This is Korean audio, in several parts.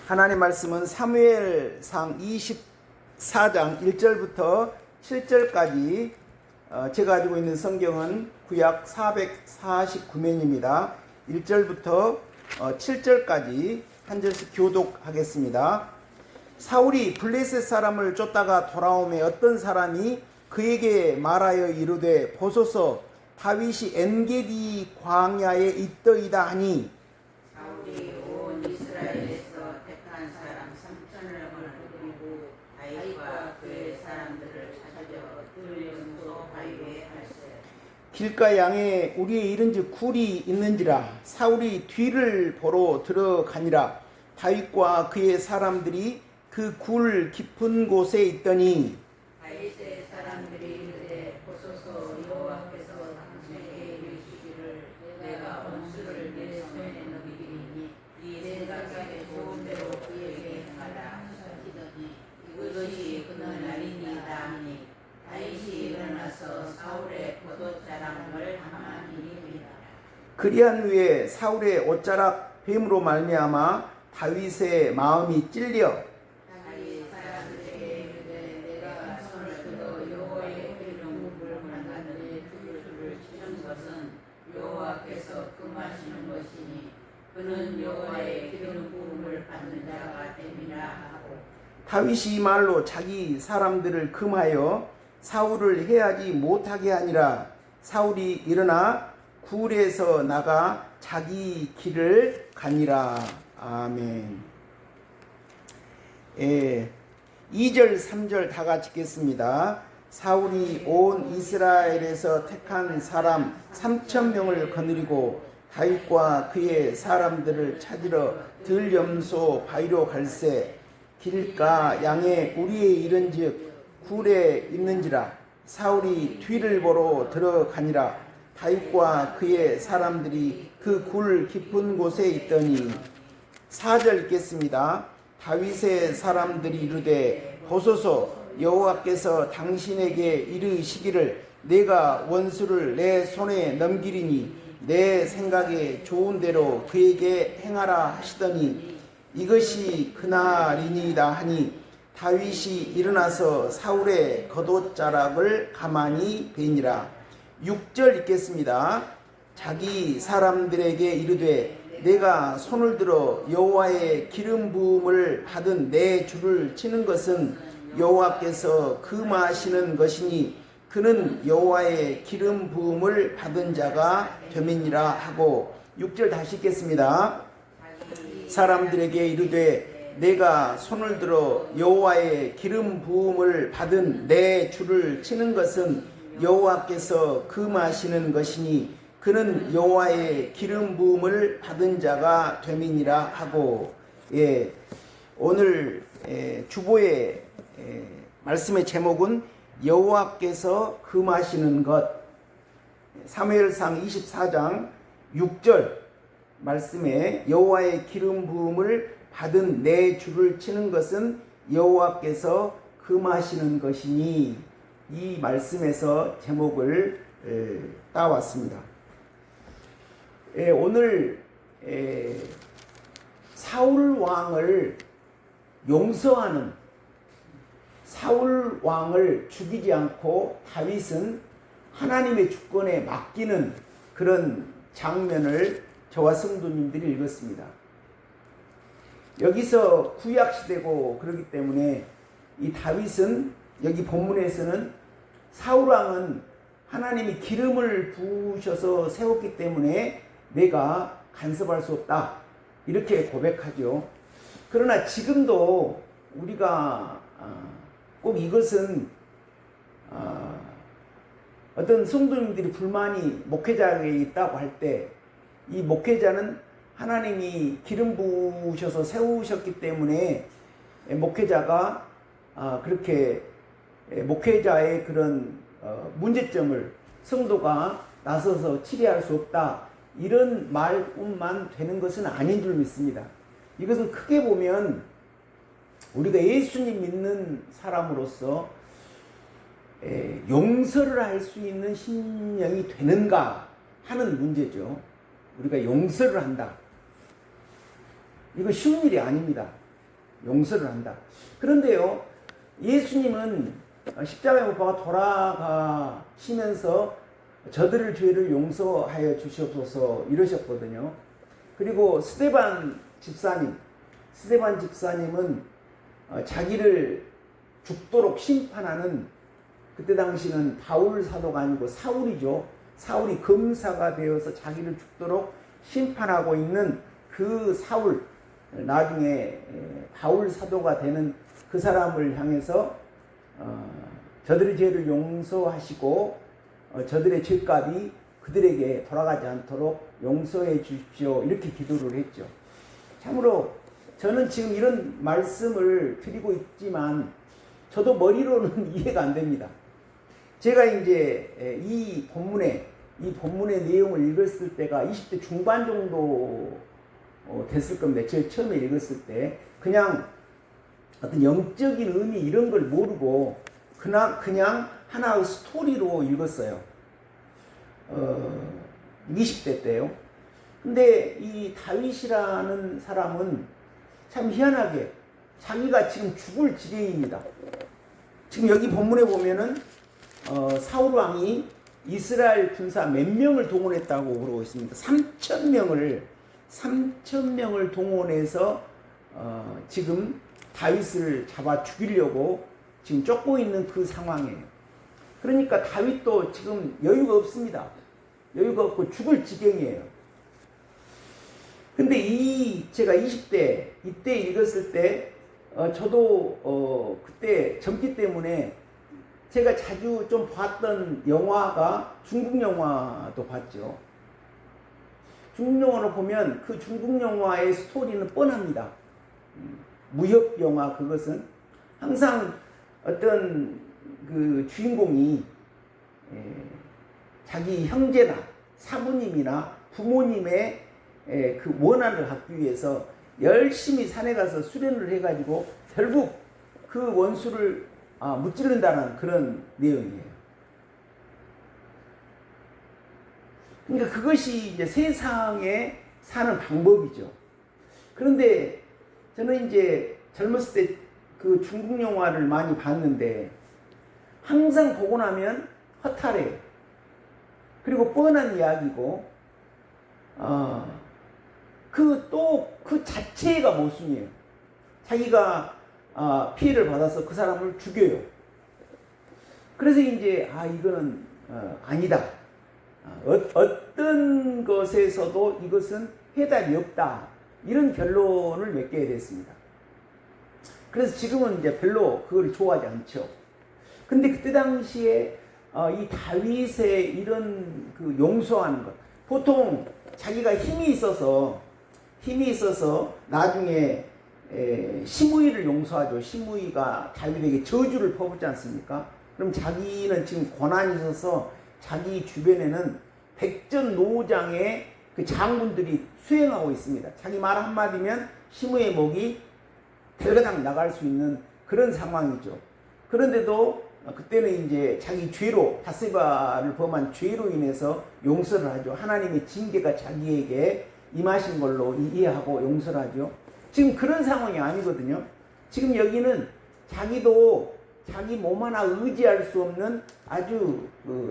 하나님 말씀은 사무엘상 24장 1절부터 7절까지 제가 가지고 있는 성경은 구약 449면입니다. 1절부터 7절까지 한 절씩 교독하겠습니다. 사울이 블레셋 사람을 쫓다가 돌아오매 어떤 사람이 그에게 말하여 이르되 보소서 다윗이 엔게디 광야에 있더이다 하니 사울이 온 이스라엘에서 택한 사람 3,000명을 그리고 다윗과 그의 사람들을 찾으려 들면서 바위에 할세. 길가 양에 우리의 이른즉 굴이 있는지라. 사울이 뒤를 보러 들어가니라. 다윗과 그의 사람들이 그 굴 깊은 곳에 있더니 다윗의 사람들이 이르되 보소서 여호와께서 당신에게 이르시기를 내가 원수를 내 손에 넘기리니 네 생각에 좋은 대로 그에게 행하라 하시더니 이것이 그는 날이니이다 하니 다윗이 일어나서 사울의 겉옷자락을 가만히 입니라. 그리한 후에 사울의 옷자락 뱀으로 말미암아 다윗의 마음이 찔려 다윗 사람들에게 이르되 내가 손을 들어 여호와의 기름 부음을 받았는데 그 줄을 치는 것은 여호와께서 금하시는 것이니 그는 여호와의 기름 부음을 받는 자가 됨이라 하고 다윗이 이 말로 자기 사람들을 금하여 사울을 해하지 못하게 하니라. 사울이 일어나 굴에서 나가 자기 길을 가니라. 아멘. 2절 3절 다 같이 읽겠습니다. 사울이 온 이스라엘에서 택한 사람 3,000명을 거느리고 다윗과 그의 사람들을 찾으러 들염소 바위로 갈새. 길가 양에 우리의 이른즉 굴에 있는지라. 사울이 뒤를 보러 들어가니라. 다윗과 그의 사람들이 그 굴 깊은 곳에 있더니 4절 읽겠습니다. 다윗의 사람들이 이르되 보소서 여호와께서 당신에게 이르시기를 내가 원수를 내 손에 넘기리니 내 생각에 좋은 대로 그에게 행하라 하시더니 이것이 그날이니이다 하니 다윗이 일어나서 사울의 겉옷자락을 가만히 베니라. 6절 읽겠습니다. 자기 사람들에게 이르되 내가 손을 들어 여호와의 기름 부음을 받은 내 줄을 치는 것은 여호와께서 금하시는 것이니 그는 여호와의 기름 부음을 받은 자가 됨이니라 하고 6절 다시 읽겠습니다. 사람들에게 이르되 내가 손을 들어 여호와의 기름 부음을 받은 내 줄을 치는 것은 여호와께서 금하시는 것이니 그는 여호와의 기름 부음을 받은 자가 됨이니라 하고 오늘 주보의 말씀의 제목은 여호와께서 금하시는 것. 사무엘상 24장 6절 말씀에 여호와의 기름 부음을 받은 내 줄을 치는 것은 여호와께서 금하시는 것이니 이 말씀에서 제목을 따왔습니다. 오늘 사울 왕을 용서하는, 사울 왕을 죽이지 않고 다윗은 하나님의 주권에 맡기는 그런 장면을 저와 성도님들이 읽었습니다. 여기서 구약시대고 그렇기 때문에 이 다윗은 여기 본문에서는 사울 왕은 하나님이 기름을 부으셔서 세웠기 때문에 내가 간섭할 수 없다 이렇게 고백하죠. 그러나 지금도 우리가 꼭 이것은 어떤 성도님들이 불만이 목회자에게 있다고 할 때 이 목회자는 하나님이 기름 부으셔서 세우셨기 때문에 목회자가 그렇게 목회자의 그런 문제점을 성도가 나서서 치료할 수 없다 이런 말뿐만 되는 것은 아닌 줄 믿습니다. 이것은 크게 보면 우리가 예수님 믿는 사람으로서 용서를 할 수 있는 신령이 되는가 하는 문제죠. 우리가 용서를 한다. 이거 쉬운 일이 아닙니다. 용서를 한다. 그런데요, 예수님은 십자가에 못 박아 돌아가시면서 저들의 죄를 용서하여 주시옵소서 이러셨거든요. 그리고 스데반 집사님은 자기를 죽도록 심판하는, 그때 당시는 바울 사도가 아니고 사울이죠. 사울이 검사가 되어서 자기를 죽도록 심판하고 있는 그 사울, 나중에 바울 사도가 되는 그 사람을 향해서 저들의 죄를 용서하시고 저들의 죄값이 그들에게 돌아가지 않도록 용서해 주십시오, 이렇게 기도를 했죠. 참으로 저는 지금 이런 말씀을 드리고 있지만 저도 머리로는 이해가 안 됩니다. 제가 이제 이 본문의 내용을 읽었을 때가 20대 중반 정도 됐을 겁니다. 제일 처음에 읽었을 때 그냥 어떤 영적인 의미 이런 걸 모르고 그냥 하나의 스토리로 읽었어요. 20대 때요. 근데 이 다윗이라는 사람은 참 희한하게 자기가 지금 죽을 지경입니다. 지금 여기 본문에 보면은 사울 왕이 이스라엘 군사 몇 명을 동원했다고 그러고 있습니다. 3,000명을 동원해서 지금 다윗을 잡아 죽이려고 지금 쫓고 있는 그 상황이에요. 그러니까 다윗도 지금 여유가 없습니다. 여유가 없고 죽을 지경이에요. 근데 제가 20대 이때 읽었을 때 저도 그때 젊기 때문에 제가 자주 좀 봤던 영화가 중국 영화도 봤죠. 중국 영화를 보면 그 중국 영화의 스토리는 뻔합니다. 무협 영화, 그것은 항상 어떤 그 주인공이 자기 형제나 사부님이나 부모님의 그 원한을 갖기 위해서 열심히 산에 가서 수련을 해가지고 결국 그 원수를 무찌른다는 그런 내용이에요. 그러니까 그것이 이제 세상에 사는 방법이죠. 그런데 저는 이제 젊었을 때 그 중국 영화를 많이 봤는데 항상 보고 나면 허탈해요. 그리고 뻔한 이야기고 그 자체가 모순이에요. 자기가 피해를 받아서 그 사람을 죽여요. 그래서 이제 이거는 아니다. 어떤 것에서도 이것은 해답이 없다, 이런 결론을 맺게 됐습니다. 그래서 지금은 이제 별로 그걸 좋아하지 않죠. 근데 그때 당시에 이 다윗의 이런 그 용서하는 것, 보통 자기가 힘이 있어서 나중에 시므이를 용서하죠. 시므이가 다윗에게 저주를 퍼붓지 않습니까? 그럼 자기는 지금 권한이 있어서 자기 주변에는 백전노장의 그 장군들이 수행하고 있습니다. 자기 말 한마디면 시므이의 목이 델가당 나갈 수 있는 그런 상황이죠. 그런데도 그때는 이제 자기 죄로, 바세바를 범한 죄로 인해서 용서를 하죠. 하나님의 징계가 자기에게 임하신 걸로 이해하고 용서를 하죠. 지금 그런 상황이 아니거든요. 지금 여기는 자기도 자기 몸 하나 의지할 수 없는 아주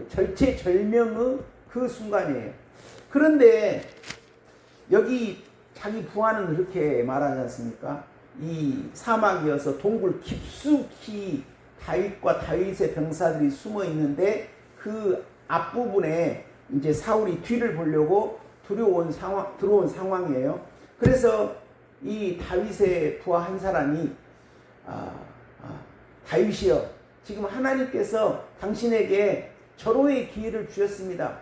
절체절명의 그 순간이에요. 그런데 여기 자기 부하는 그렇게 말하지 않습니까? 이 사막이어서 동굴 깊숙이 다윗과 다윗의 병사들이 숨어 있는데 그 앞부분에 이제 사울이 뒤를 보려고 들어온 상황이에요. 그래서 이 다윗의 부하 한 사람이 다윗이여, 지금 하나님께서 당신에게 절호의 기회를 주셨습니다.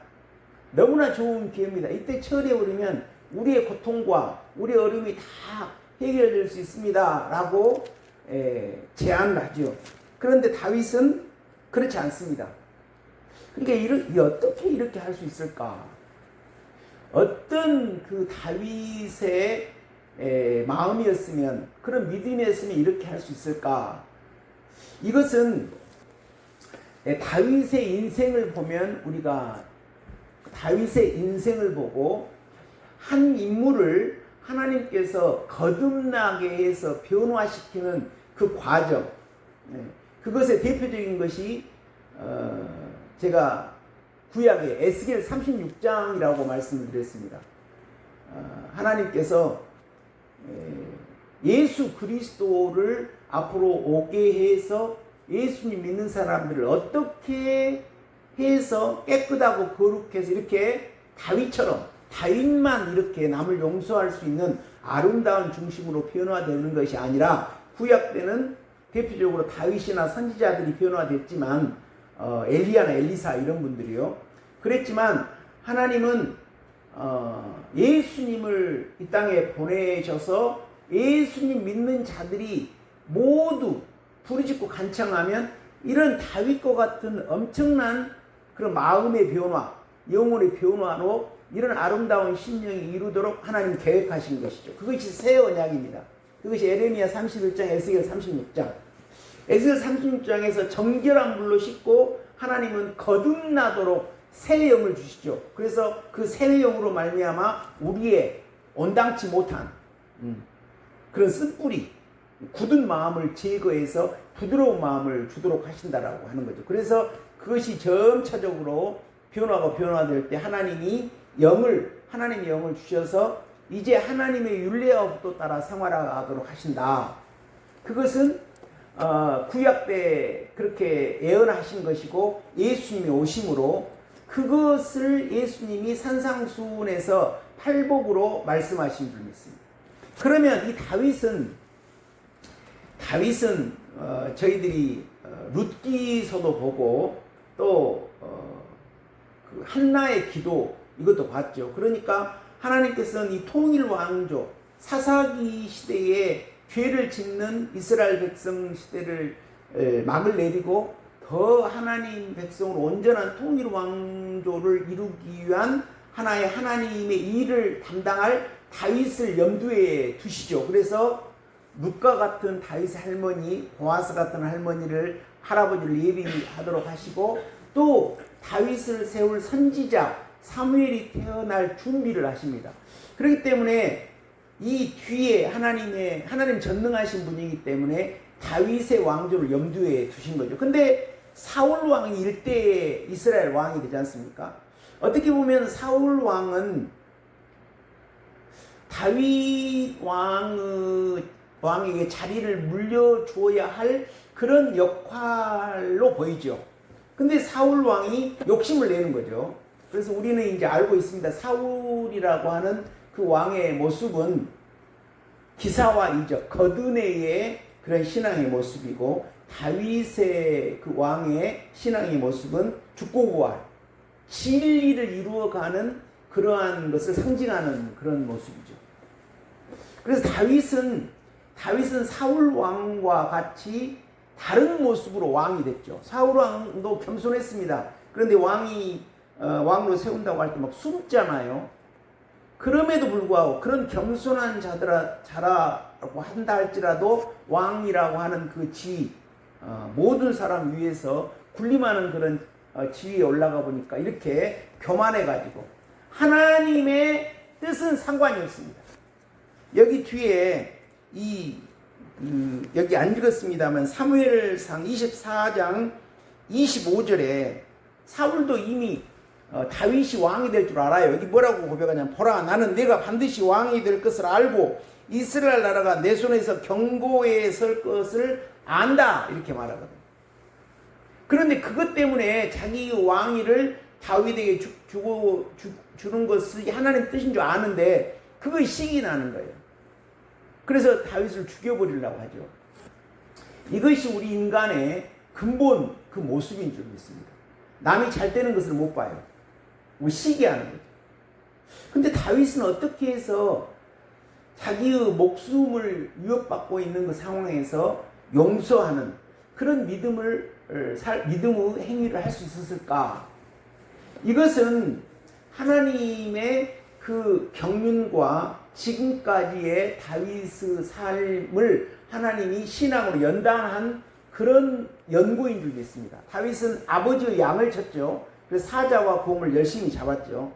너무나 좋은 기회입니다. 이때 처리해버리면 우리의 고통과 우리의 어려움이 다 해결될 수 있습니다 라고 제안을 하죠. 그런데 다윗은 그렇지 않습니다. 그러니까 어떻게 이렇게 할 수 있을까? 어떤 그 다윗의 마음이었으면, 그런 믿음이었으면 이렇게 할 수 있을까? 이것은 다윗의 인생을 보면, 우리가 다윗의 인생을 보고 한 인물을 하나님께서 거듭나게 해서 변화시키는 그 과정, 그것의 대표적인 것이 제가 구약의 에스겔 36장이라고 말씀을 드렸습니다. 하나님께서 예수 그리스도를 앞으로 오게 해서 예수님 믿는 사람들을 어떻게 해서 깨끗하고 거룩해서 이렇게 다윗만 이렇게 남을 용서할 수 있는 아름다운 중심으로 변화되는 것이 아니라, 구약 때는 대표적으로 다윗이나 선지자들이 변화됐지만 엘리야나 엘리사 이런 분들이요. 그랬지만 하나님은 예수님을 이 땅에 보내셔서 예수님 믿는 자들이 모두 부르짖고 간청하면 이런 다윗과 같은 엄청난 그런 마음의 변화, 영혼의 변화로 이런 아름다운 심령이 이루도록 하나님 계획하신 것이죠. 그것이 새 언약입니다. 그것이 에레미야 31장, 에스겔 36장. 에스겔 36장에서 정결한 물로 씻고 하나님은 거듭나도록 새 영을 주시죠. 그래서 그 새 영으로 말미암아 우리의 온당치 못한 그런 쓴뿌리, 굳은 마음을 제거해서 부드러운 마음을 주도록 하신다라고 하는 거죠. 그래서 그것이 점차적으로 변화될 때 하나님의 영을 주셔서 이제 하나님의 율례와 법도 따라 생활하도록 하신다. 그것은 구약 때 그렇게 예언하신 것이고, 예수님이 오심으로 그것을 예수님이 산상수훈에서 팔복으로 말씀하신 줄 믿습니다. 그러면 이 다윗은 저희들이 룻기서도 보고 또 그 한나의 기도 이것도 봤죠. 그러니까 하나님께서는 이 통일 왕조 사사기 시대에 죄를 짓는 이스라엘 백성 시대를 막을 내리고 더 하나님 백성으로 온전한 통일 왕조를 이루기 위한 하나님의 일을 담당할 다윗을 염두에 두시죠. 그래서 룻과 같은 다윗의 할머니, 보아스 같은 할아버지를 예비하도록 하시고, 또 다윗을 세울 선지자 사무엘이 태어날 준비를 하십니다. 그렇기 때문에 이 뒤에 하나님 전능하신 분이기 때문에 다윗의 왕조를 염두에 두신 거죠. 근데 사울 왕이 일대의 이스라엘 왕이 되지 않습니까? 어떻게 보면 사울 왕은 다윗 왕에게 자리를 물려주어야 할 그런 역할로 보이죠. 근데 사울 왕이 욕심을 내는 거죠. 그래서 우리는 이제 알고 있습니다. 사울이라고 하는 그 왕의 모습은 기사와 이적, 거드네의 그런 신앙의 모습이고, 다윗의 그 왕의 신앙의 모습은 죽고 부활, 진리를 이루어가는 그러한 것을 상징하는 그런 모습이죠. 그래서 다윗은 사울 왕과 같이 다른 모습으로 왕이 됐죠. 사울 왕도 겸손했습니다. 그런데 왕으로 세운다고 할 때 막 숨잖아요. 그럼에도 불구하고 그런 겸손한 자라고 한다 할지라도 왕이라고 하는 그 지위, 모든 사람 위에서 군림하는 그런 지위에 올라가 보니까 이렇게 교만해가지고 하나님의 뜻은 상관이 없습니다. 여기 뒤에 여기 안 읽었습니다만 사무엘상 24장 25절에 사울도 이미 다윗이 왕이 될 줄 알아요. 여기 뭐라고 고백하냐면, 보라, 나는 내가 반드시 왕이 될 것을 알고 이스라엘 나라가 내 손에서 경고에 설 것을 안다, 이렇게 말하거든요. 그런데 그것 때문에 자기 왕위를 다윗에게 주는 것이 하나님 뜻인 줄 아는데 그것이 식이 나는 거예요. 그래서 다윗을 죽여버리려고 하죠. 이것이 우리 인간의 근본 그 모습인 줄 믿습니다. 남이 잘 되는 것을 못 봐요. 우리 시기하는 거죠. 근데 다윗은 어떻게 해서 자기의 목숨을 위협받고 있는 그 상황에서 용서하는 그런 믿음의 행위를 할 수 있었을까? 이것은 하나님의 그 경륜과 지금까지의 다윗의 삶을 하나님이 신앙으로 연단한 그런 연고인 줄 믿습니다. 다윗은 아버지의 양을 쳤죠. 그래서 사자와 곰을 열심히 잡았죠.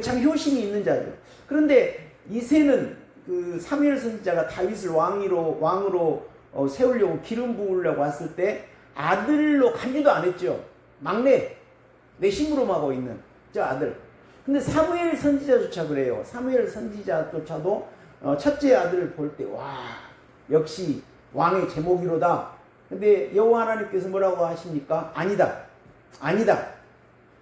참 효심이 있는 자죠. 그런데 이새는 그 사무엘 선지자가 다윗을 왕으로 세우려고 기름 부으려고 왔을 때 아들로 간주도 안 했죠. 막내, 내 심부름하고 있는 저 아들. 근데 사무엘 선지자조차 그래요. 사무엘 선지자조차도 첫째 아들을 볼 때 와, 역시 왕의 제목이로다. 근데 여호와 하나님께서 뭐라고 하십니까? 아니다.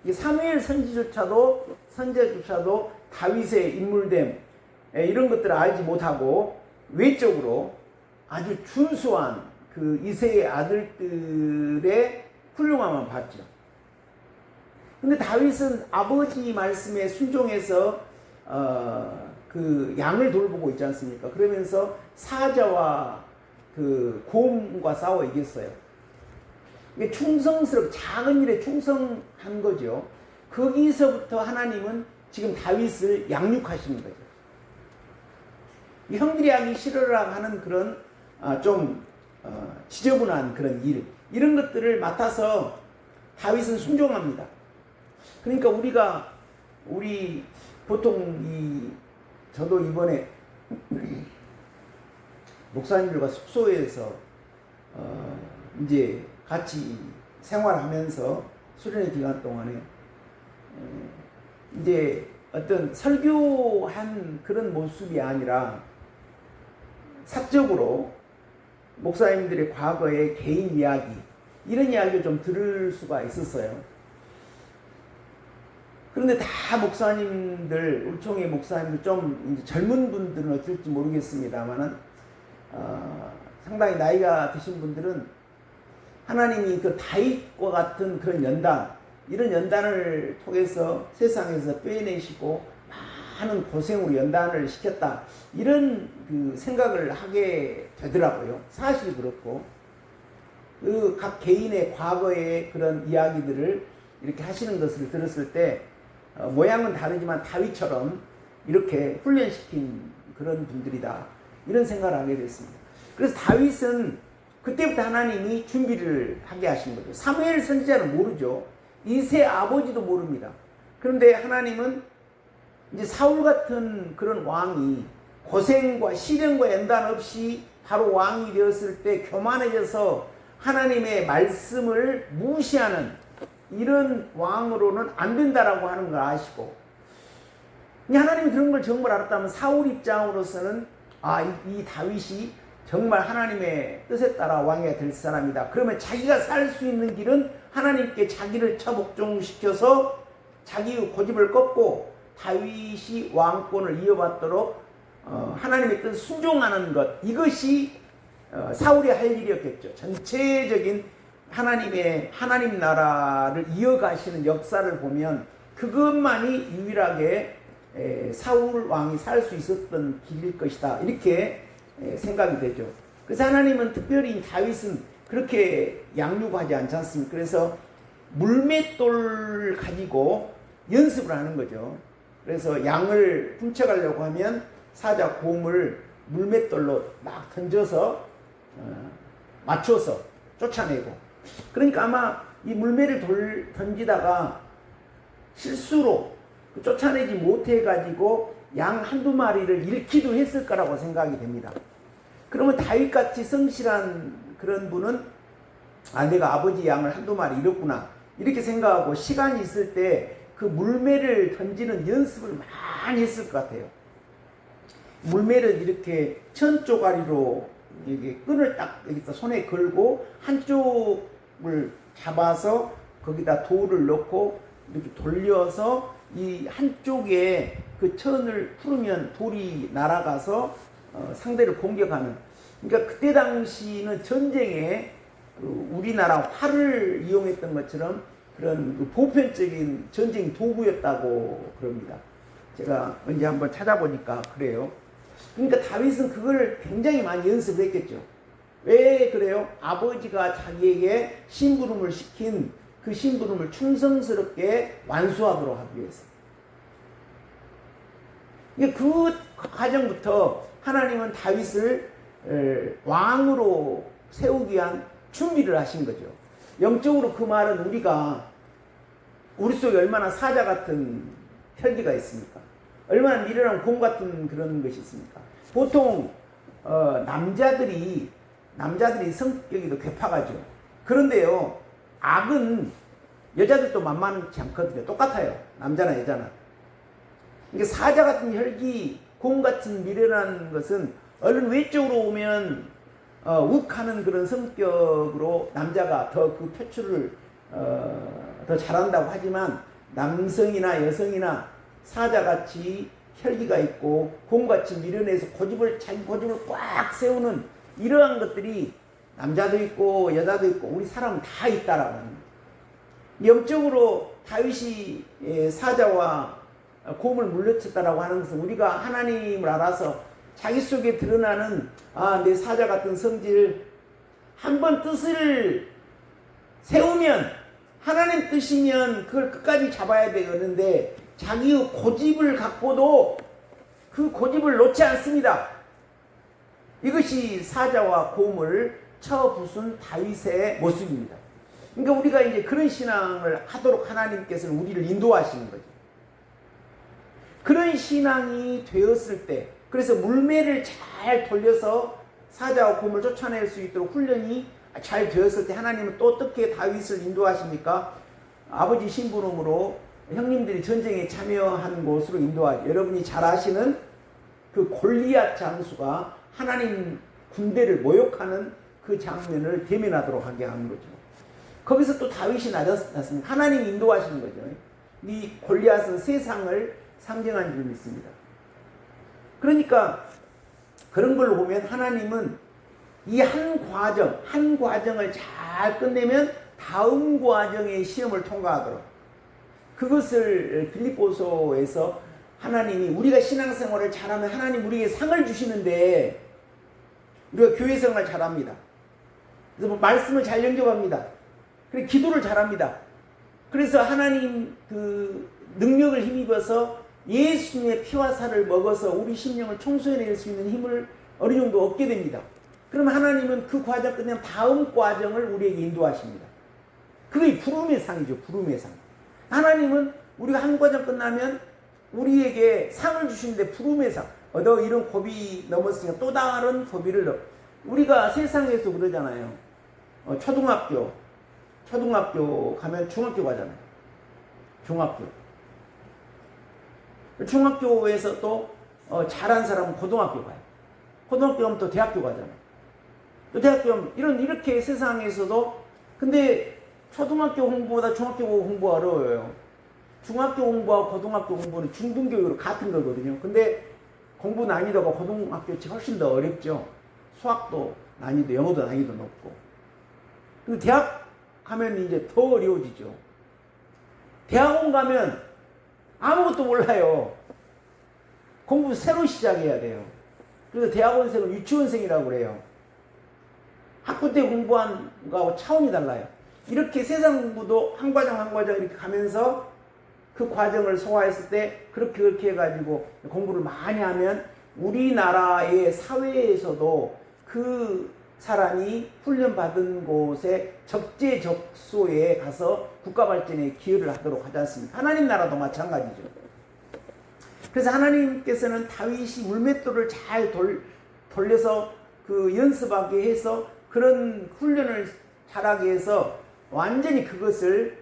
이 사무엘 선지자조차도 다윗의 인물됨 이런 것들을 알지 못하고 외적으로 아주 준수한 그 이새의 아들들의 훌륭함만 봤죠. 근데 다윗은 아버지 말씀에 순종해서 그 양을 돌보고 있지 않습니까? 그러면서 사자와 그 곰과 싸워 이겼어요. 이게 작은 일에 충성한 거죠. 거기서부터 하나님은 지금 다윗을 양육하시는 거죠. 형들이 하기 싫으라 하는 그런 지저분한 그런 일, 이런 것들을 맡아서 다윗은 순종합니다. 그러니까 우리 보통 저도 이번에 목사님들과 숙소에서 이제 같이 생활하면서 수련의 기간 동안에 이제 어떤 설교한 그런 모습이 아니라 사적으로 목사님들의 과거의 개인 이야기, 이런 이야기를 좀 들을 수가 있었어요. 그런데 다 목사님들, 울총의 목사님들, 좀 이제 젊은 분들은 어떨지 모르겠습니다만은 상당히 나이가 드신 분들은 하나님이 그 다윗과 같은 그런 연단, 이런 연단을 통해서 세상에서 빼내시고 많은 고생으로 연단을 시켰다, 이런 그 생각을 하게 되더라고요. 사실 그렇고 그 각 개인의 과거의 그런 이야기들을 이렇게 하시는 것을 들었을 때 모양은 다르지만 다윗처럼 이렇게 훈련시킨 그런 분들이다, 이런 생각을 하게 됐습니다. 그래서 다윗은 그때부터 하나님이 준비를 하게 하신 거죠. 사무엘 선지자는 모르죠. 이새 아버지도 모릅니다. 그런데 하나님은 이제 사울 같은 그런 왕이 고생과 시련과 연단 없이 바로 왕이 되었을 때 교만해져서 하나님의 말씀을 무시하는 이런 왕으로는 안 된다라고 하는 걸 아시고, 하나님이 그런 걸 정말 알았다면 사울 입장으로서는 이 다윗이 정말 하나님의 뜻에 따라 왕이 될 사람이다. 그러면 자기가 살 수 있는 길은 하나님께 자기를 처복종시켜서 자기의 고집을 꺾고 다윗이 왕권을 이어받도록 하나님의 뜻 순종하는 것, 이것이 사울이 할 일이었겠죠. 전체적인 하나님 나라를 이어가시는 역사를 보면 그것만이 유일하게 사울 왕이 살 수 있었던 길일 것이다, 이렇게 생각이 되죠. 그래서 하나님은 특별히 다윗은 그렇게 양육하지 않지 않습니까? 그래서 물맷돌 가지고 연습을 하는 거죠. 그래서 양을 훔쳐가려고 하면 사자 곰을 물맷돌로 막 던져서 맞춰서 쫓아내고, 그러니까 아마 이 물매를 던지다가 실수로 쫓아내지 못해가지고 양 한두 마리를 잃기도 했을 거라고 생각이 됩니다. 그러면 다윗같이 성실한 그런 분은 내가 아버지 양을 한두 마리 잃었구나, 이렇게 생각하고 시간이 있을 때 그 물매를 던지는 연습을 많이 했을 것 같아요. 물매를 이렇게 천 쪼가리로 이게 끈을 딱 여기다 손에 걸고 한쪽을 잡아서 거기다 돌을 넣고 이렇게 돌려서 이 한쪽에 그 천을 풀으면 돌이 날아가서 상대를 공격하는, 그러니까 그때 당시는 전쟁에 우리나라 활을 이용했던 것처럼 그런 보편적인 전쟁 도구였다고 그럽니다. 제가 언제 한번 찾아보니까 그래요. 그러니까 다윗은 그걸 굉장히 많이 연습했겠죠. 왜 그래요? 아버지가 자기에게 심부름을 시킨 그 심부름을 충성스럽게 완수하도록 하기 위해서. 그 과정부터 하나님은 다윗을 왕으로 세우기 위한 준비를 하신 거죠. 영적으로 그 말은 우리 속에 얼마나 사자 같은 혈기가 있습니까? 얼마나 미련한 곰 같은 그런 것이 있습니까? 보통 남자들이 성격이 더 괴팍하죠. 그런데요, 악은 여자들도 만만치 않거든요. 똑같아요. 남자나 여자나. 이게 사자 같은 혈기, 곰 같은 미련한 것은 얼른 외적으로 오면 욱하는 그런 성격으로 남자가 더 그 표출을 더 잘한다고 하지만, 남성이나 여성이나 사자같이 혈기가 있고 곰같이 미련해서 자기 고집을 꽉 세우는 이러한 것들이 남자도 있고 여자도 있고 우리 사람은 다 있다라고 하는 거예요. 영적으로 다윗이 사자와 곰을 물리쳤다라고 하는 것은 우리가 하나님을 알아서 자기 속에 드러나는 내 사자 같은 성질, 한번 뜻을 세우면 하나님 뜻이면 그걸 끝까지 잡아야 되는데 자기의 고집을 갖고도 그 고집을 놓지 않습니다. 이것이 사자와 곰을 쳐부순 다윗의 모습입니다. 그러니까 우리가 이제 그런 신앙을 하도록 하나님께서는 우리를 인도하시는 거죠. 그런 신앙이 되었을 때, 그래서 물매를 잘 돌려서 사자와 곰을 쫓아낼 수 있도록 훈련이 잘 되었을 때 하나님은 또 어떻게 다윗을 인도하십니까? 아버지 신부름으로 형님들이 전쟁에 참여한 곳으로 인도하죠. 여러분이 잘 아시는 그 골리앗 장수가 하나님 군대를 모욕하는 그 장면을 대면하도록 하게 하는 거죠. 거기서 또 다윗이 나섰습니다. 하나님이 인도하시는 거죠. 이 골리앗은 세상을 상징한 줄 믿습니다. 그러니까 그런 걸 보면 하나님은 이 한 과정을 잘 끝내면 다음 과정의 시험을 통과하도록, 그것을 빌립보서에서 하나님이 우리가 신앙생활을 잘하면 하나님 우리에게 상을 주시는데, 우리가 교회생활 잘합니다. 그래서 말씀을 잘 영접합니다. 그리고 기도를 잘합니다. 그래서 하나님 그 능력을 힘입어서 예수님의 피와 살을 먹어서 우리 심령을 청소해낼 수 있는 힘을 어느 정도 얻게 됩니다. 그러면 하나님은 그 과정 끝내면 다음 과정을 우리에게 인도하십니다. 그게 부름의 상이죠. 부름의 상. 하나님은 우리가 한 과정 끝나면 우리에게 상을 주시는데 부름의 상. 너 이런 고비 넘었으니까 또 다른 고비를 넘어. 우리가 세상에서 그러잖아요. 초등학교 가면 중학교 가잖아요. 중학교에서 또 잘한 사람은 고등학교 가요. 고등학교 가면 또 대학교 가잖아요. 또 대학교 가면 이렇게 세상에서도, 근데 초등학교 공부보다 중학교 공부가 어려워요. 중학교 공부와 고등학교 공부는 중등교육으로 같은 거거든요. 근데 공부 난이도가 고등학교치 훨씬 더 어렵죠. 수학도 난이도, 영어도 난이도 높고. 근데 대학 가면 이제 더 어려워지죠. 대학원 가면 아무것도 몰라요. 공부 새로 시작해야 돼요. 그래서 대학원생은 유치원생이라고 그래요. 학부 때 공부한 거하고 차원이 달라요. 이렇게 세상 공부도 한 과정 이렇게 가면서 그 과정을 소화했을 때 그렇게 해가지고 공부를 많이 하면 우리나라의 사회에서도 그 사람이 훈련받은 곳에 적재적소에 가서 국가 발전에 기여를 하도록 하지 않습니까? 하나님 나라도 마찬가지죠. 그래서 하나님께서는 다윗이 물맷돌을 잘 돌려서 그 연습하게 해서 그런 훈련을 잘하게 해서 완전히 그것을,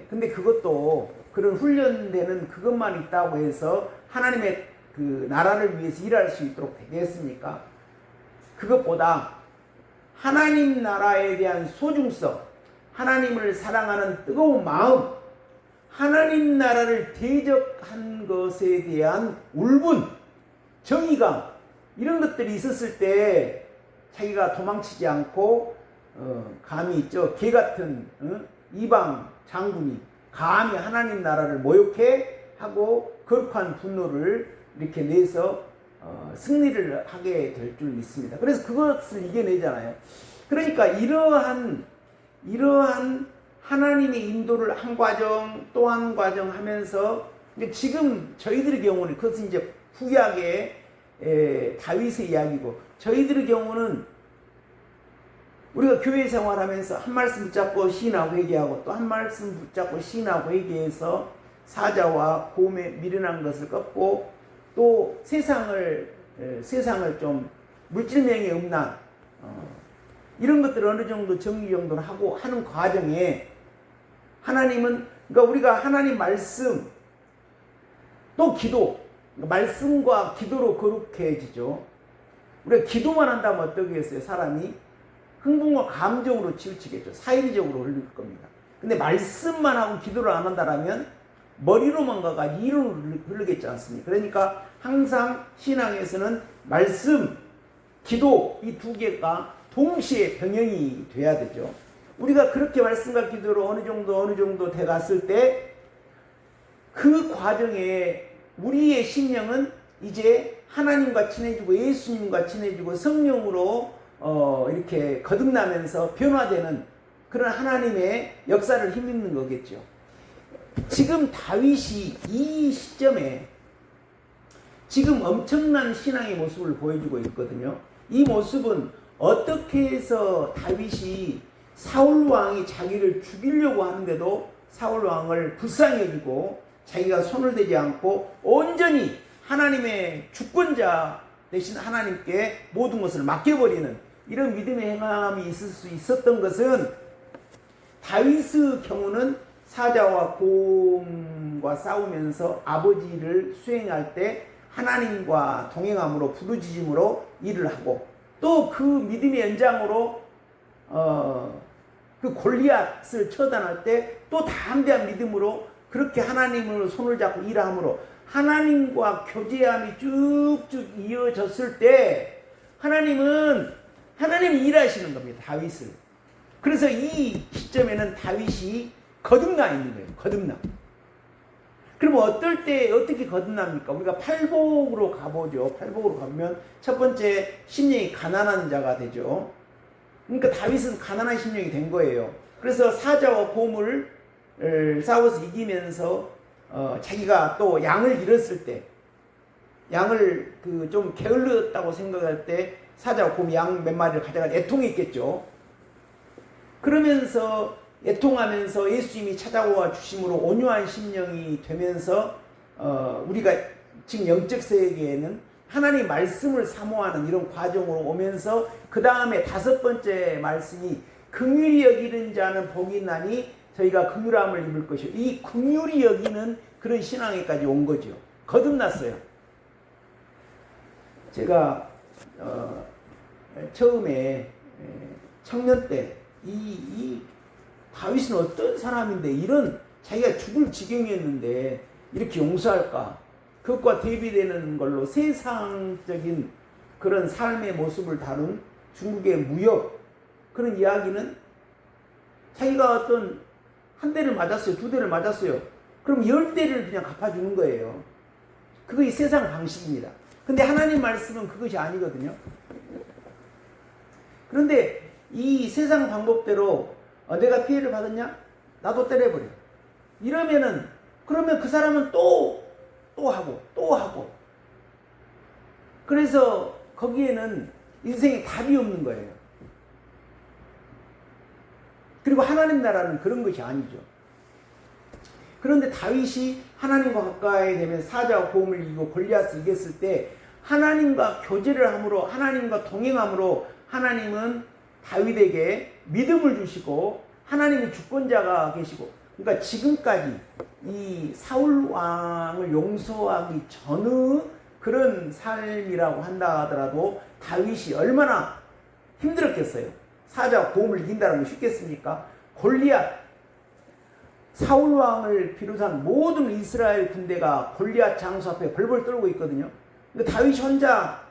근데 그것도 그런 훈련되는 그것만 있다고 해서 하나님의 그 나라를 위해서 일할 수 있도록 되겠습니까? 그것보다 하나님 나라에 대한 소중성, 하나님을 사랑하는 뜨거운 마음, 하나님 나라를 대적한 것에 대한 울분, 정의감, 이런 것들이 있었을 때 자기가 도망치지 않고 감히 있죠. 개 같은 이방 장군이 감히 하나님 나라를 모욕해 하고 거룩한 분노를 이렇게 내서 승리를 하게 될 줄 믿습니다. 그래서 그것을 이겨내잖아요. 그러니까 이러한 하나님의 인도를 한 과정 또 한 과정 하면서, 지금 저희들의 경우는 그것은 이제 구약의 다윗의 이야기고, 저희들의 경우는 우리가 교회 생활하면서 한 말씀 붙잡고 시인하고 회개하고 또 한 말씀 붙잡고 시인하고 회개해서 사자와 곰의 미련한 것을 꺾고 또 세상을 좀 물질명예 음란 이런 것들을 어느 정도 정리 정도는 하고 하는 과정에 하나님은 그러니까 우리가 하나님 말씀 또 기도 말씀과 기도로 거룩해지죠. 우리가 기도만 한다면 어떻겠어요? 사람이 흥분과 감정으로 치우치겠죠. 사이비적으로 흘릴 겁니다. 근데 말씀만 하고 기도를 안 한다라면 머리로만 가가 이로 흐르겠지 않습니까? 그러니까 항상 신앙에서는 말씀, 기도 이 두 개가 동시에 병행이 돼야 되죠. 우리가 그렇게 말씀과 기도로 어느 정도 돼 갔을 때 그 과정에 우리의 심령은 이제 하나님과 친해지고 예수님과 친해지고 성령으로 이렇게 거듭나면서 변화되는 그런 하나님의 역사를 힘입는 거겠죠. 지금 다윗이 이 시점에 지금 엄청난 신앙의 모습을 보여주고 있거든요. 이 모습은 어떻게 해서 다윗이 사울 왕이 자기를 죽이려고 하는데도 사울 왕을 불쌍히 여기고 자기가 손을 대지 않고 온전히 하나님의 주권자 대신 하나님께 모든 것을 맡겨버리는 이런 믿음의 행함이 있을 수 있었던 것은 다윗의 경우는 사자와 곰과 싸우면서 아버지를 수행할 때 하나님과 동행함으로 부르짖음으로 일을 하고 또 그 믿음의 연장으로 그 골리앗을 처단할 때 또 담대한 믿음으로 그렇게 하나님을 손을 잡고 일함으로 하나님과 교제함이 쭉쭉 이어졌을 때 하나님이 일하시는 겁니다. 다윗을. 그래서 이 시점에는 다윗이 거듭나 있는 거예요. 거듭나. 그럼 어떨 때 어떻게 거듭납니까? 우리가 팔복으로 가보죠. 팔복으로 가면 첫 번째 심령이 가난한 자가 되죠. 그러니까 다윗은 가난한 심령이 된 거예요. 그래서 사자와 곰을 싸워서 이기면서 자기가 또 양을 잃었을 때 양을 좀 게을렀다고 생각할 때 사자와 곰 양 몇 마리를 가져가 애통했겠죠. 그러면서 애통하면서 예수님이 찾아와 주심으로 온유한 심령이 되면서 우리가 지금 영적 세계에는 하나님 말씀을 사모하는 이런 과정으로 오면서 그 다음에 다섯 번째 말씀이 긍휼히 여기는 자는 복이 나니 저희가 긍휼함을 입을 것이요. 이 긍휼히 여기는 그런 신앙에까지 온 거죠. 거듭났어요. 제가 처음에 청년 때 이 다윗은 어떤 사람인데 이런 자기가 죽을 지경이었는데 이렇게 용서할까? 그것과 대비되는 걸로 세상적인 그런 삶의 모습을 다룬 중국의 무협 그런 이야기는 자기가 어떤 한 대를 맞았어요. 두 대를 맞았어요. 그럼 10대를 그냥 갚아주는 거예요. 그것이 세상 방식입니다. 근데 하나님 말씀은 그것이 아니거든요. 그런데 이 세상 방법대로 내가 피해를 받았냐? 나도 때려버려. 그러면 그 사람은 또 하고. 그래서 거기에는 인생에 답이 없는 거예요. 그리고 하나님 나라는 그런 것이 아니죠. 그런데 다윗이 하나님과 가까이 되면 사자와 곰을 이기고 골리앗을 이겼을 때 하나님과 교제를 함으로 하나님과 동행함으로 하나님은 다윗에게 믿음을 주시고 하나님의 주권자가 계시고 그러니까 지금까지 이 사울 왕을 용서하기 전의 그런 삶이라고 한다 하더라도 다윗이 얼마나 힘들었겠어요. 사자와 곰을 이긴다는 건 쉽겠습니까? 골리앗 사울 왕을 비롯한 모든 이스라엘 군대가 골리앗 장수 앞에 벌벌 떨고 있거든요. 근데 다윗이 혼자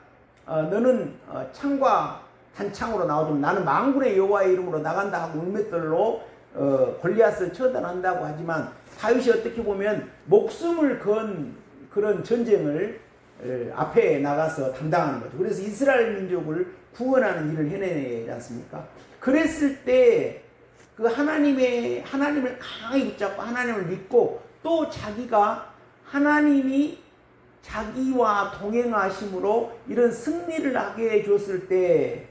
너는 창과 단창으로 나오지만 나는 만군의 여호와의 이름으로 나간다 하고 울맷돌로 골리앗을 처단한다고 하지만 다윗이 어떻게 보면 목숨을 건 그런 전쟁을 앞에 나가서 담당하는 거죠. 그래서 이스라엘 민족을 구원하는 일을 해내지 않습니까? 그랬을 때 그 하나님을 강하게 붙잡고 하나님을 믿고 또 자기가 하나님이 자기와 동행하심으로 이런 승리를 하게 해줬을 때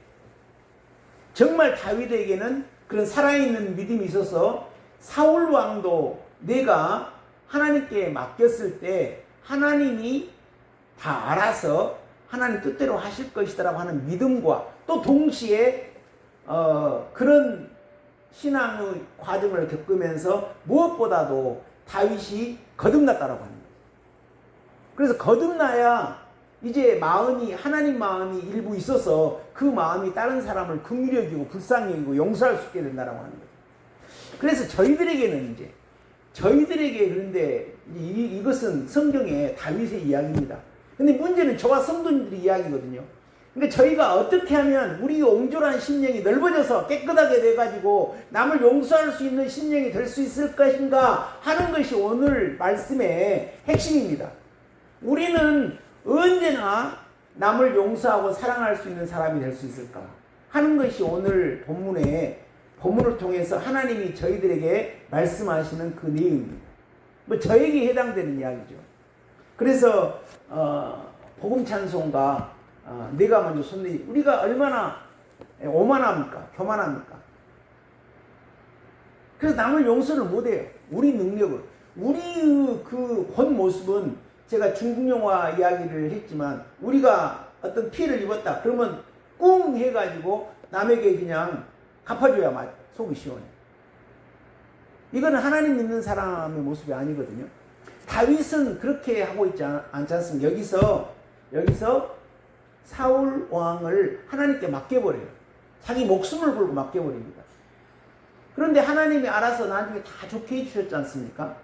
정말 다윗에게는 그런 살아있는 믿음이 있어서 사울 왕도 내가 하나님께 맡겼을 때 하나님이 다 알아서 하나님 뜻대로 하실 것이다라고 하는 믿음과 또 동시에 그런 신앙의 과정을 겪으면서 무엇보다도 다윗이 거듭났다라고 하는 거예요. 그래서 거듭나야 이제 마음이 하나님 마음이 일부 있어서 그 마음이 다른 사람을 긍휼히 여기고 불쌍히 여기고 용서할 수 있게 된다라고 하는 거예요. 그래서 저희들에게는 저희들에게 그런데 이것은 성경의 다윗의 이야기입니다. 근데 문제는 저와 성도님들의 이야기거든요. 그러니까 저희가 어떻게 하면 우리 옹졸한 심령이 넓어져서 깨끗하게 돼가지고 남을 용서할 수 있는 심령이 될 수 있을 것인가 하는 것이 오늘 말씀의 핵심입니다. 우리는 언제나 남을 용서하고 사랑할 수 있는 사람이 될 수 있을까 하는 것이 오늘 본문을 통해서 하나님이 저희들에게 말씀하시는 그 내용입니다. 뭐 저에게 해당되는 이야기죠. 그래서 복음 찬송가 내가 먼저 손내지 우리가 얼마나 오만합니까? 교만합니까? 그래서 남을 용서를 못해요. 우리 능력을 우리의 그 본 모습은 제가 중국 영화 이야기를 했지만 우리가 어떤 피해를 입었다 그러면 꿍 해가지고 남에게 그냥 갚아줘야 속이 시원해. 이거는 하나님 믿는 사람의 모습이 아니거든요. 다윗은 그렇게 하고 있지 않지 않습니까? 여기서 사울 왕을 하나님께 맡겨버려요. 자기 목숨을 걸고 맡겨버립니다. 그런데 하나님이 알아서 나중에 다 좋게 해주셨지 않습니까?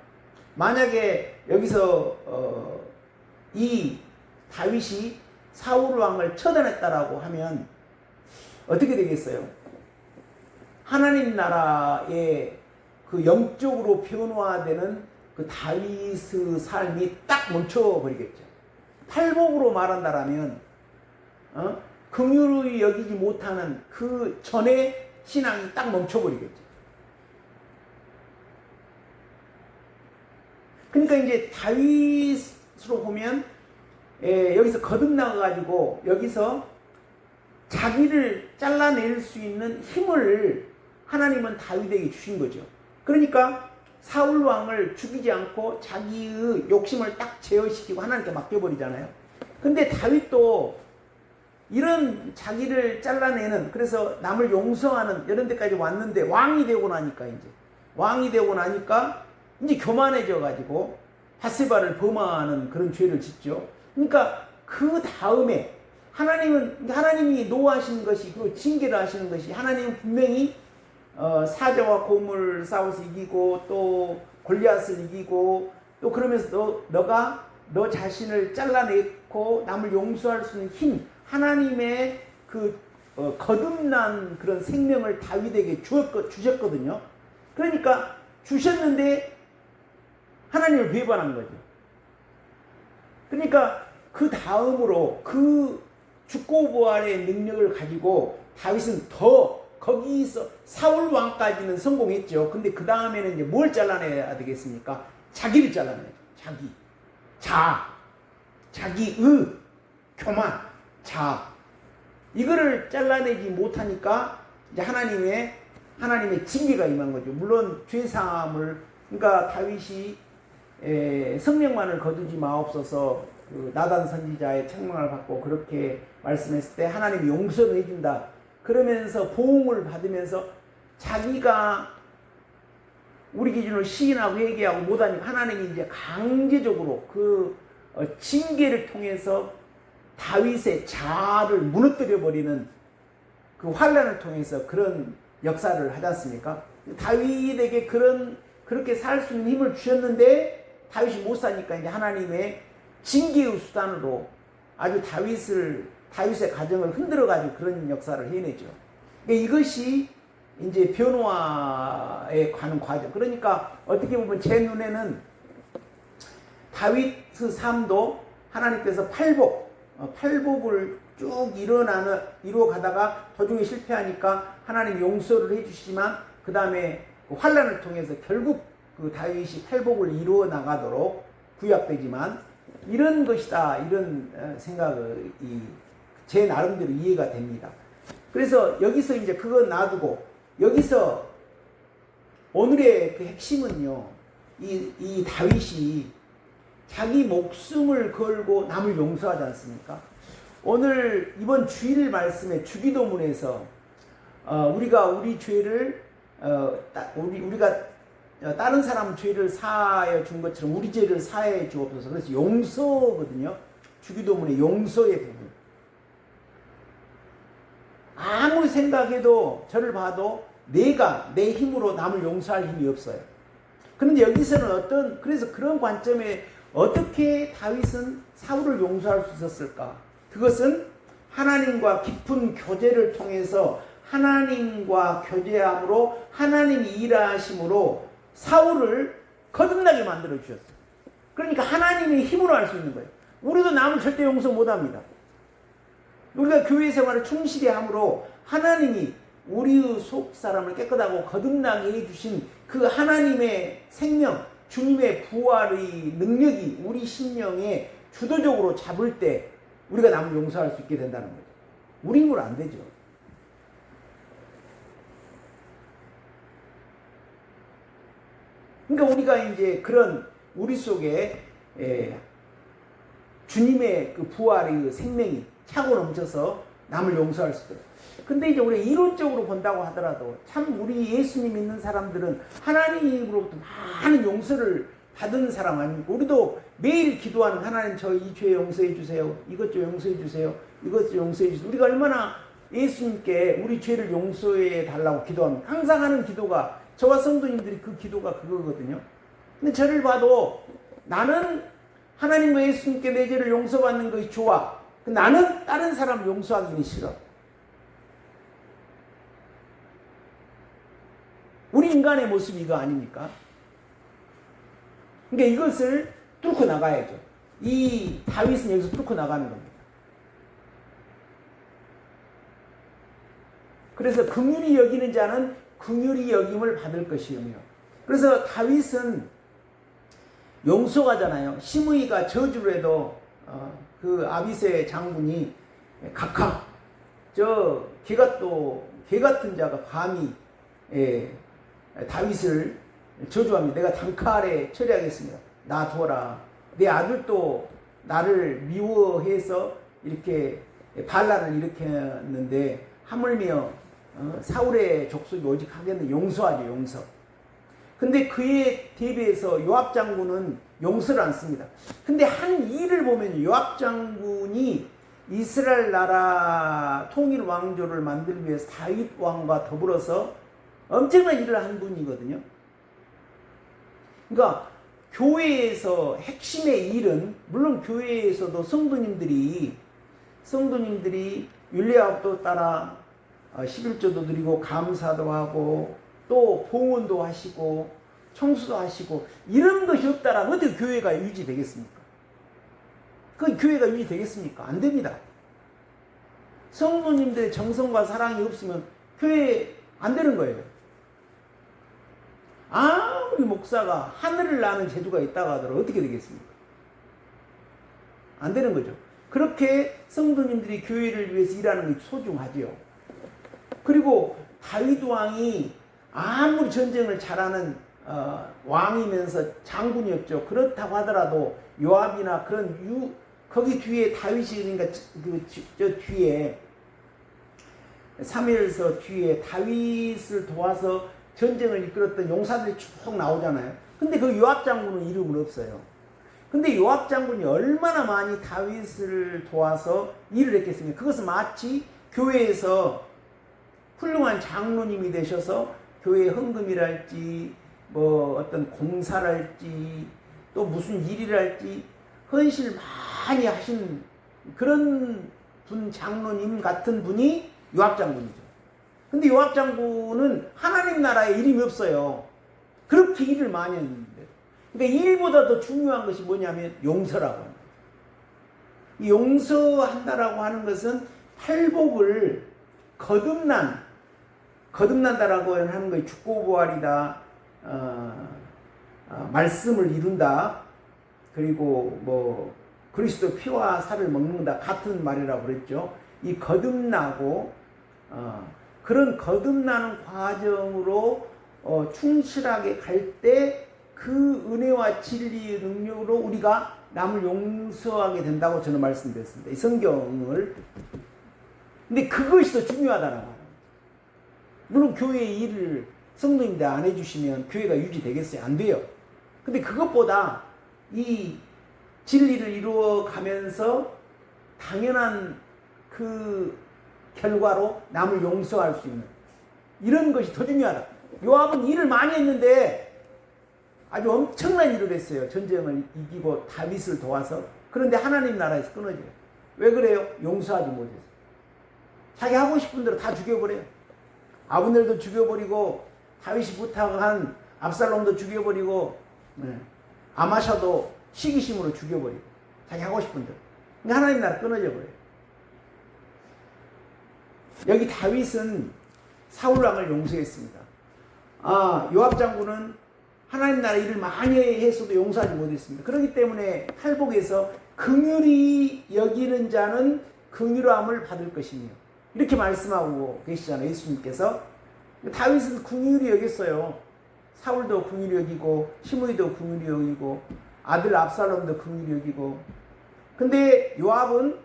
만약에 여기서 이 다윗이 사울 왕을 처단했다라고 하면 어떻게 되겠어요? 하나님 나라의 그 영적으로 변화되는 그 다윗의 삶이 딱 멈춰버리겠죠. 팔복으로 말한다라면 긍휼히 여기지 못하는 그 전의 신앙이 딱 멈춰버리겠죠. 그러니까 이제 다윗으로 보면 여기서 거듭나가지고 여기서 자기를 잘라낼 수 있는 힘을 하나님은 다윗에게 주신 거죠. 그러니까 사울 왕을 죽이지 않고 자기의 욕심을 딱 제어시키고 하나님께 맡겨버리잖아요. 근데 다윗도 이런 자기를 잘라내는 그래서 남을 용서하는 이런 데까지 왔는데 왕이 되고 나니까 이제 교만해져 가지고 밧세바를 범하는 그런 죄를 짓죠. 그러니까 그 다음에 하나님이 노하시는 것이 그 징계를 하시는 것이 하나님은 분명히 사자와 곰을 싸워서 이기고 또 골리앗을 이기고 또 그러면서 너가 너 자신을 잘라내고 남을 용서할 수 있는 힘 하나님의 그 거듭난 그런 생명을 다윗에게 주셨거든요. 그러니까 주셨는데 하나님을 배반한 거죠. 그러니까 그 다음으로 그 죽고 부활의 능력을 가지고 다윗은 더 거기서 사울 왕까지는 성공했죠. 근데 그 다음에는 이제 뭘 잘라내야 되겠습니까? 자기를 잘라내야죠. 자기의 교만, 이거를 잘라내지 못하니까 이제 하나님의 징계가 임한 거죠. 물론 죄사함을 그러니까 다윗이 성령만을 거두지 마옵소서 그 나단 선지자의 책망을 받고 그렇게 말씀했을 때 하나님이 용서를 해준다. 그러면서 보응을 받으면서 자기가 우리 기준으로 시인하고 회개하고 못하니까 하나님이 이제 강제적으로 그 징계를 통해서 다윗의 자아를 무너뜨려버리는 그 환난을 통해서 그런 역사를 하지 않습니까? 다윗에게 그렇게 살 수 있는 힘을 주셨는데 다윗이 못 사니까 이제 하나님의 징계의 수단으로 아주 다윗의 가정을 흔들어가지고 그런 역사를 해내죠. 그러니까 이것이 이제 변화에 가는 과정. 그러니까 어떻게 보면 제 눈에는 다윗의 삶도 하나님께서 팔복을 쭉 이루어 가다가 도중에 실패하니까 하나님 용서를 해주시지만 그 다음에 환난을 통해서 결국 그 다윗이 팔복을 이루어 나가도록 구약되지만 이런 것이다 이런 생각이 제 나름대로 이해가 됩니다. 그래서 여기서 이제 그거 놔두고 여기서 오늘의 그 핵심은요 이 다윗이 자기 목숨을 걸고 남을 용서하지 않습니까? 오늘 이번 주일 말씀에 주기도문에서 우리가 우리 죄를 우리가 다른 사람 죄를 사하여 준 것처럼 우리 죄를 사하여 주옵소서. 그래서 용서거든요. 주기도문의 용서의 부분. 아무리 생각해도 저를 봐도 내가 내 힘으로 남을 용서할 힘이 없어요. 그런데 여기서는 그래서 그런 관점에 어떻게 다윗은 사울을 용서할 수 있었을까? 그것은 하나님과 깊은 교제를 통해서 하나님과 교제함으로 하나님이 일하심으로 사울을 거듭나게 만들어 주셨어요. 그러니까 하나님의 힘으로 할 수 있는 거예요. 우리도 남을 절대 용서 못합니다. 우리가 교회 생활을 충실히 함으로 하나님이 우리의 속 사람을 깨끗하고 거듭나게 해주신 그 하나님의 생명, 주님의 부활의 능력이 우리 심령에 주도적으로 잡을 때 우리가 남을 용서할 수 있게 된다는 거죠. 우리 힘으로 안 되죠. 그러니까 우리가 이제 그런 우리 속에 주님의 그 부활의 생명이 차고 넘쳐서 남을 용서할 수 있도록. 근데 이제 우리 이론적으로 본다고 하더라도 참 우리 예수님 믿는 사람들은 하나님으로부터 많은 용서를 받은 사람 아닙니까? 우리도 매일 기도하는 하나님 저 이 죄 용서해 주세요. 이것 좀 용서해 주세요. 이것 좀 용서해 주세요. 우리가 얼마나 예수님께 우리 죄를 용서해 달라고 기도합니다. 항상 하는 기도가 저와 성도님들이 그 기도가 그거거든요. 근데 저를 봐도 나는 하나님과 예수님께 내 죄를 용서받는 것이 좋아. 나는 다른 사람 용서하기는 싫어. 우리 인간의 모습이 이거 아닙니까? 그러니까 이것을 뚫고 나가야죠. 이 다윗은 여기서 뚫고 나가는 겁니다. 그래서 긍휼히 여기는 자는 긍휼히 여김을 받을 것이며. 그래서 다윗은 용서가잖아요. 시므이가 저주를 해도 그 아비새 장군이 각하 저 개 같은 자가 감히 다윗을 저주합니다. 내가 단칼 아래 처리하겠습니다. 나 두어라. 내 아들도 나를 미워해서 이렇게 반란을 일으켰는데 하물며 사울의 족속이 오직 하겠는 용서하죠. 용서. 근데 그에 대비해서 요압 장군은 용서를 안 씁니다. 근데 한 일을 보면 요압 장군이 이스라엘 나라 통일 왕조를 만들기 위해서 다윗 왕과 더불어서 엄청난 일을 한 분이거든요. 그러니까 교회에서 핵심의 일은 물론 교회에서도 성도님들이 율례합도 따라 11조도 드리고 감사도 하고 또 봉헌도 하시고 청수도 하시고 이런 것이 없다라면 어떻게 교회가 유지되겠습니까? 그 교회가 유지되겠습니까? 안 됩니다. 성도님들의 정성과 사랑이 없으면 교회 안 되는 거예요. 아무리 목사가 하늘을 나는 재주가 있다고 하더라도 어떻게 되겠습니까? 안 되는 거죠. 그렇게 성도님들이 교회를 위해서 일하는 것이 소중하지요. 그리고 다윗 왕이 아무리 전쟁을 잘하는 왕이면서 장군이었죠. 그렇다고 하더라도 요압이나 그런 거기 뒤에 다윗이 그러니까 저 뒤에 사무엘서 뒤에 다윗을 도와서 전쟁을 이끌었던 용사들이 쭉 나오잖아요. 근데 그 요압 장군은 이름은 없어요. 근데 요압 장군이 얼마나 많이 다윗을 도와서 일을 했겠습니까? 그것은 마치 교회에서 훌륭한 장로님이 되셔서 교회 헌금이랄지 뭐 어떤 공사랄지 또 무슨 일이랄지 헌신을 많이 하신 그런 분 장로님 같은 분이 요압 장군이죠. 근데 요압 장군은 하나님 나라에 이름이 없어요. 그렇게 일을 많이 했는데. 그러니까 일보다 더 중요한 것이 뭐냐면 용서라고 합니다. 이 용서한다라고 하는 것은 팔복을 거듭난다라고 하는 것이 죽고부활이다. 말씀을 이룬다. 그리고 뭐 그리스도 피와 살을 먹는다. 같은 말이라고 그랬죠. 이 거듭나고 그런 거듭나는 과정으로 충실하게 갈 때 그 은혜와 진리의 능력으로 우리가 남을 용서하게 된다고 저는 말씀드렸습니다. 이 성경을. 근데 그것이 더 중요하다는 거예요. 물론 교회의 일을 성도님들 안 해주시면 교회가 유지되겠어요? 안 돼요. 근데 그것보다 이 진리를 이루어가면서 당연한 그 결과로 남을 용서할 수 있는 이런 것이 더 중요하다. 요압은 일을 많이 했는데 아주 엄청난 일을 했어요. 전쟁을 이기고 다윗을 도와서. 그런데 하나님 나라에서 끊어져요. 왜 그래요? 용서하지 못해서. 자기 하고 싶은 대로 다 죽여버려요. 아브넬도 죽여버리고 다윗이 부탁한 압살롬도 죽여버리고 아마샤도 시기심으로 죽여버리고 자기 하고 싶은 대로. 그러니까 하나님 나라 끊어져 버려요. 여기 다윗은 사울 왕을 용서했습니다. 요압 장군은 하나님 나라 일을 많이 했어도 용서하지 못했습니다. 그렇기 때문에 팔복에서 긍휼히 여기는 자는 긍휼함을 받을 것이며 이렇게 말씀하고 계시잖아요. 예수님께서. 다윗은 긍휼히 여겼어요. 사울도 긍휼히 여기고 시므이도 긍휼히 여기고 아들 압살롬도 긍휼히 여기고. 근데 요압은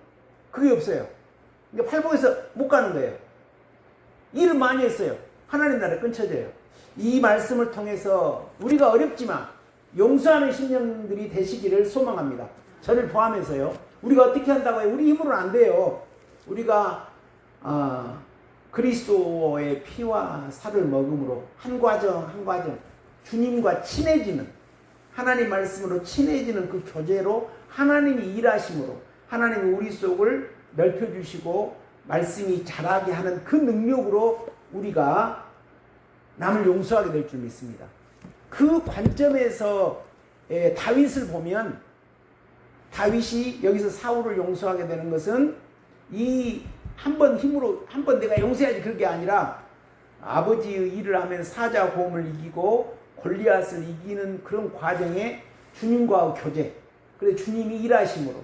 그게 없어요. 그러니까 팔복에서 못 가는 거예요. 일을 많이 했어요. 하나님 나라에 끊쳐져요. 이 말씀을 통해서 우리가 어렵지만 용서하는 심령들이 되시기를 소망합니다. 저를 포함해서요. 우리가 어떻게 한다고 해요? 우리 힘으로는 안 돼요. 우리가 그리스도의 피와 살을 먹음으로 한 과정 한 과정 주님과 친해지는, 하나님 말씀으로 친해지는 그 교제로 하나님이 일하심으로 하나님이 우리 속을 넓혀주시고 말씀이 자라게 하는 그 능력으로 우리가 남을 용서하게 될 줄 믿습니다. 그 관점에서 다윗을 보면 다윗이 여기서 사울을 용서하게 되는 것은 이 한 번 힘으로 한 번 내가 용서해야지 그게 아니라 아버지의 일을 하면서 사자 고음을 이기고 골리앗을 이기는 그런 과정에 주님과 교제, 그래 주님이 일하심으로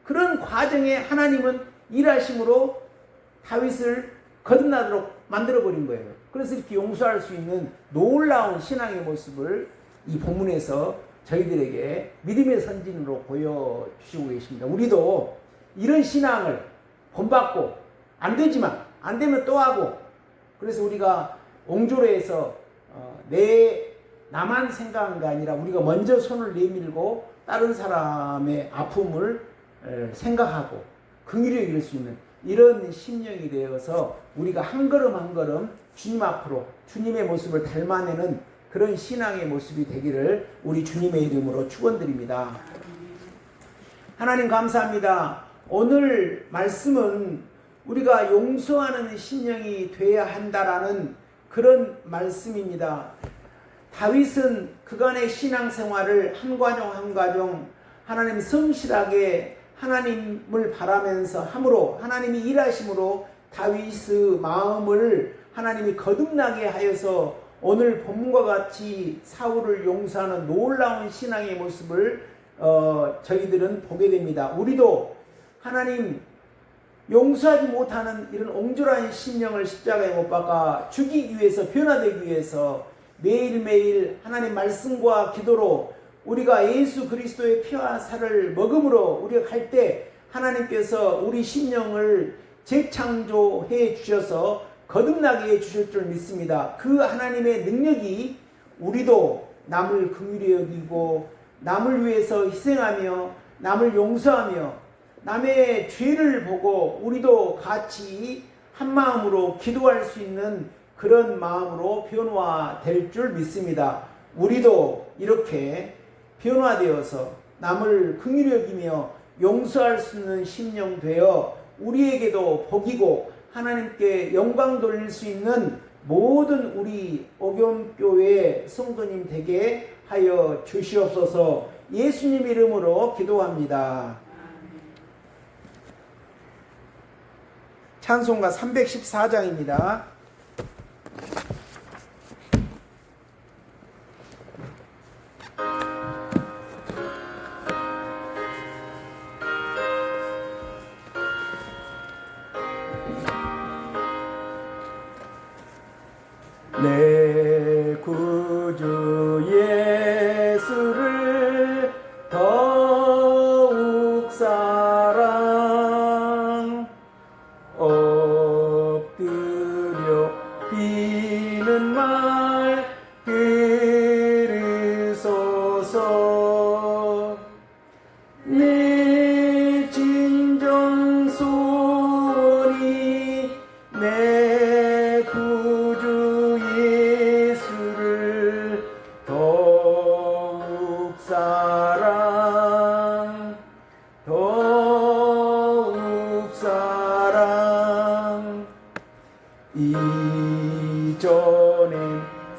그런 과정에 하나님은 일하심으로 다윗을 거듭나도록 만들어버린 거예요. 그래서 이렇게 용서할 수 있는 놀라운 신앙의 모습을 이 본문에서 저희들에게 믿음의 선진으로 보여주시고 계십니다. 우리도 이런 신앙을 본받고 안 되지만 안 되면 또 하고, 그래서 우리가 옹졸해서 나만 생각한 게 아니라 우리가 먼저 손을 내밀고 다른 사람의 아픔을 생각하고 긍휼히 여길 수 있는 이런 심령이 되어서 우리가 한 걸음 한 걸음 주님 앞으로 주님의 모습을 닮아내는 그런 신앙의 모습이 되기를 우리 주님의 이름으로 축원드립니다. 하나님 감사합니다. 오늘 말씀은 우리가 용서하는 심령이 되어야 한다라는 그런 말씀입니다. 다윗은 그간의 신앙생활을 한 과정 한 과정 하나님 성실하게 하나님을 바라면서 함으로 하나님이 일하심으로 다윗의 마음을 하나님이 거듭나게 하여서 오늘 본문과 같이 사울을 용서하는 놀라운 신앙의 모습을 저희들은 보게 됩니다. 우리도 하나님 용서하지 못하는 이런 옹졸한 심령을 십자가에 못 박아 죽이기 위해서, 변화되기 위해서 매일매일 하나님 말씀과 기도로 우리가 예수 그리스도의 피와 살을 먹음으로 우리가 갈 때 하나님께서 우리 심령을 재창조해 주셔서 거듭나게 해 주실 줄 믿습니다. 그 하나님의 능력이 우리도 남을 긍휼히 여기고 남을 위해서 희생하며 남을 용서하며 남의 죄를 보고 우리도 같이 한 마음으로 기도할 수 있는 그런 마음으로 변화될 줄 믿습니다. 우리도 이렇게 변화되어서 남을 긍휼히 여기며 용서할 수 있는 심령 되어 우리에게도 복이고 하나님께 영광 돌릴 수 있는 모든 우리 오경교회 성도님 되게 하여 주시옵소서. 예수님 이름으로 기도합니다. 찬송가 314장입니다. 내 구주 예수를 더 이전엔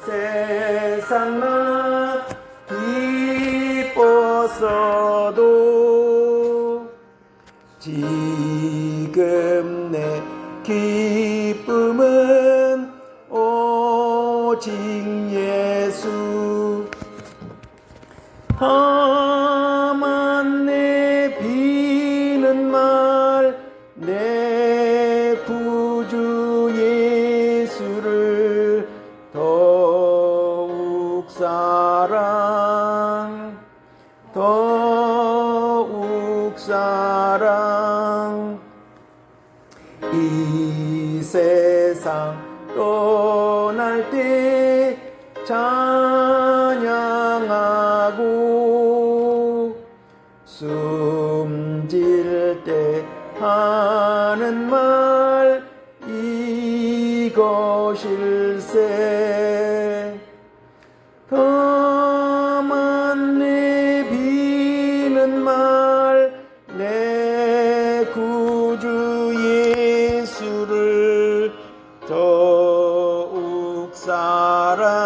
세상 나 기뻤어도 지금 내 기쁨은 오직 예수. 다만 내 비는 말 내 구주 예수를 더욱 사랑. 이 세상 떠날 때 찬양하고 숨질 때 하는 말 이것일세. 다만 내 비는 말 내 구주 예수를 더욱 사랑